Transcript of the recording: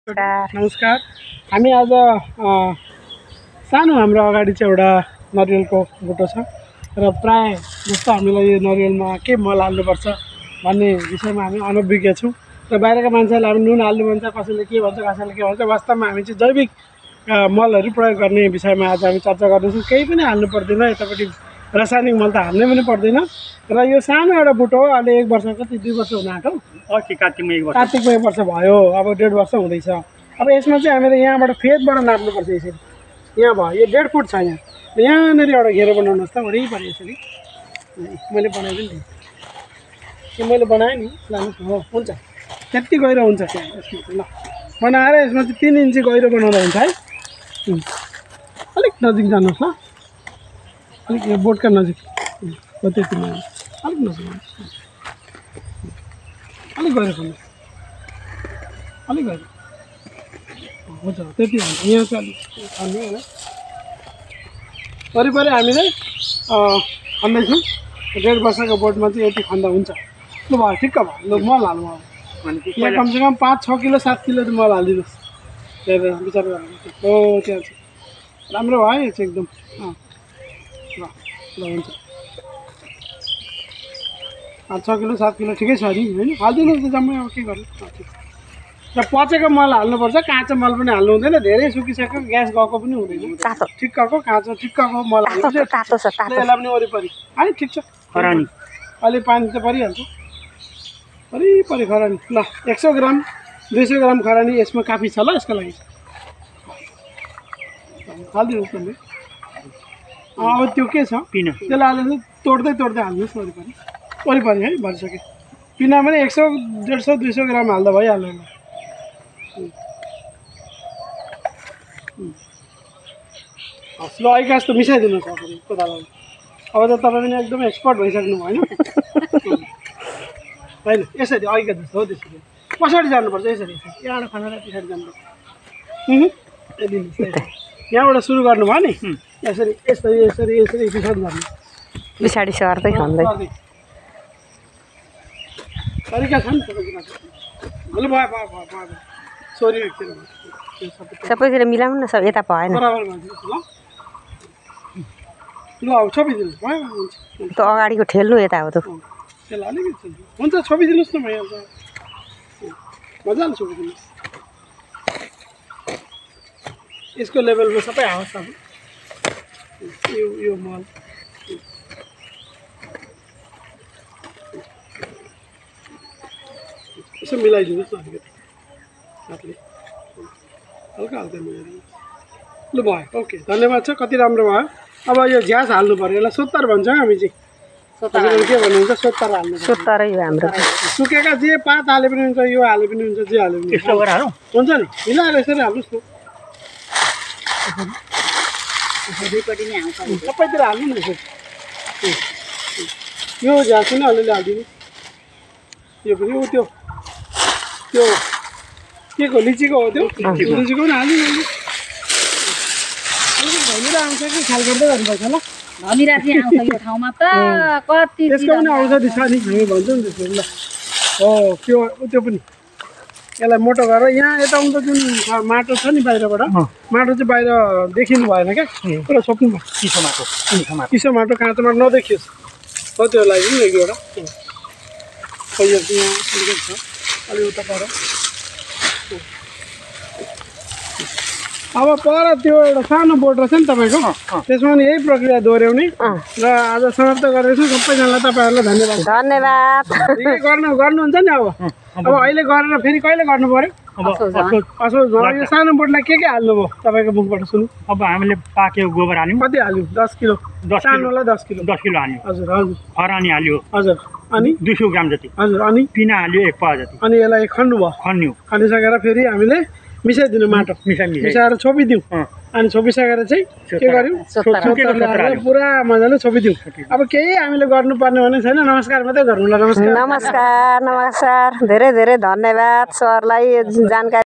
नमस्कार। हामी आज सानो हाम्रो अगाडि चाहिँ एउटा नरिवलको बुटो छ र प्राय जस्तो हामीलाई यो नरिवलमा के मल हाल्नुपर्छ भन्ने विषयमा हामी अनभिज्ञ छौँ र बाहिरका मान्छेहरूले हामी नुन हाल्नु भन्छ, कसैले के भन्छ, कसैले के भन्छ। वास्तवमा हामी चाहिँ जैविक मलहरू प्रयोग गर्ने विषयमा आज हामी चर्चा गर्दैछौँ। केही पनि हाल्नु पर्दैन, यतापट्टि रासायनिक मल त हाल्नै पनि पर्दैन र यो सानो एउटा बुटो हो। अहिले 1 वर्ष कति 2 वर्ष हुन आँट्यो, कार्तिकमा 1 वर्ष, कार्तिकमा 1 वर्ष भयो, अब 1.5 वर्ष हुँदैछ। अब यसमा चाहिँ हामीले यहाँबाट फेदबाट नाप्नुपर्छ। यसरी यहाँ भयो, यो 1.5 फुट छ। यहाँनिर एउटा घेरो बनाउनुहोस् त वरिपरि यसरी। मैले बनाइदिएँ नि, यो मैले बनाएँ नि, लानुहोस् न। हो, हुन्छ, त्यति गहिरो हुन्छ त्यहाँ यसमा। ल बनाएर यसमा चाहिँ 3 इन्ची गहिरो बनाउँदा हुन्छ है। अलिक नजिक जानुहोस् ल, अलिक यो बोटका नजिक हो, त्यति अलिक नजिक, अलिक गहिरो खानुहोस्, अलिक गहिरो हुन्छ, त्यति हुन्छ। यहाँ चाहिँ अलिक खानु होला। वरिपरि हामीले खन्दैछौँ। 1.5 वर्षको बोटमा चाहिँ यति खन्दा हुन्छ। लु भयो, ठिक्क भयो। लु मल हाल्नु अब। यहाँ कमसेकम 5-6 किलो 7 किलो चाहिँ मल हालिदिनुहोस्। हेरेर विचार गरेर। हो, त्यहाँ चाहिँ राम्रो भयो यो चाहिँ एकदम। ल ल हुन्छ। 5-6 किलो 7 किलो ठिकै छ नि, होइन? हालिदिनुहोस् त जम्मै। अब के गर्नु, ठिक। र पचेको मल हाल्नुपर्छ, काँचो मल पनि हाल्नु हुँदैन। धेरै सुकिसक्यो, ग्यास गएको पनि हुँदैन। ठिक्कको काँचो ठिक्कको मल हाल्नु। यसलाई पनि वरिपरि है, ठिक छ। खरानी अलि पानी त परिहाल्छ वरिपरि खरानी। ल 100 ग्राम 200 ग्राम खरानी यसमा काफी छ। ल यसको लागि हालिदिनुहोस् न। अब त्यो के छ, पिना त्यसलाई हाल्नु तोड्दै तोड्दै हाल्नुहोस् वरिपरि वरिपरि है। भरिसक्यो। पिना पनि 100 150 200 ग्राम हाल्दा भइहाल्यो। हस् ल, अहिले यस्तो मिसाइदिनुहोस् अब कोदालोले। अब त तपाईँ पनि एकदम एक्सपर्ट भइसक्नु भयो होइन? होइन, यसरी अघिका जस्तो हो, त्यसरी पछाडि जानुपर्छ। यसरी यहाँबाट खनेर पछाडि जानुपर्छ। यहाँबाट सुरु गर्नुभयो नि, यसरी यसरी यसरी यसरी पछाडि जानु, पछाडि सर्दै खन्दै। तरिका छ नि सबैजना। हेलो भयो भयो भयो भयो, सोरी सबैतिर मिलाउनु न, सब यता भएन। बराबर गरिदिनुहोस् ल। ल अब छोपिदिनुहोस् भयो, हुन्छ। त अगाडिको ठेल्नु यता हो त। त्यसलाई अलिकति हुन्छ, छोपिदिनुहोस् न, भइहाल्छ। मजाले छोपिदिनुहोस्। यसको लेभलमा सबै आओस्। अब यो मल यसो मिलाइदिनुहोस् न अलिकति हातले, हल्का हल्का मिलाइदिनुहोस्। लु भयो, ओके, धन्यवाद छ। कति राम्रो भयो। अब यो झ्यास हाल्नु पऱ्यो, यसलाई सोत्तर भन्छ हामी चाहिँ। के भन्नुहुन्छ, सोत्तर हाल्नु। सोत्तरै हो हाम्रो। सुकेका जे पात हाले पनि हुन्छ, यो हाले पनि हुन्छ, जे हाले पनि हुन्छ नि। मिलाएर यसरी हाल्नुहोस् न, सबैतिर हाल्नु नि यसरी। यो झ्यास पनि अलिअलि हालिदिनु। यो पनि ऊ त्यो त्यो के को लिचीको हो, त्यो लिचीको पनि हालिदिनु। धमिरा आउँछ कि ख्याल गर्दै गर्नुपर्छ ल। धमिरा चाहिँ आउँछ यो ठाउँमा त कति। त्यसको पनि औषधि छ नि, हामी भन्छौँ नि त्यसको। ल हो, त्यो पनि यसलाई मोटो गरेर यहाँ यता उता जुन माटो छ नि बाहिरबाट, माटो चाहिँ बाहिर देखिनु भएन क्या, पुरा छोप्नु भयो। चिसो माटो काँचो माटो नदेखियोस् हो, त्यो लागि नि एक एउटा। यो चाहिँ यहाँ अलिकति छ, अलि उता पर। अब पर त्यो एउटा सानो बोट रहेछ नि तपाईँको, त्यसमा पनि यही प्रक्रिया दोहोऱ्याउने र आज समाप्त गर्दैछौँ। सबैजनालाई तपाईँहरूलाई धन्यवाद। धन्यवाद। गर्नुहुन्छ नि। अब अहिले गरेर फेरि कहिले गर्नु पऱ्यो? असोज भयो। यो सानो बोटलाई के हाल्नुभयो तपाईँको मुखबाट सुन्नु। अब हामीले पाकेको गोबर हाल्यौँ। कति हाल्यौँ? 10 किलो। सानोलाई 10 किलो हाल्यौँ। हजुर हजुर। खरानी हाल्यो। हजुर। अनि 200 ग्राम जति। हजुर। अनि पिना हाल्यो 1 पावा जति। अनि यसलाई खन्नु खनिसकेर फेरि हामीले मिसाइदिनु, माटो मिसाएर छोपिदिउँ। अनि छोपिसकेर चाहिँ के गर्यौँ, पुरा मजाले छोपिदिउँ। अब केही हामीले गर्नुपर्ने भने छैन, नमस्कार मात्रै गरौँ ल। नमस्कार नमस्कार नमस्कार। धेरै धेरै धन्यवाद सरलाई जानकारी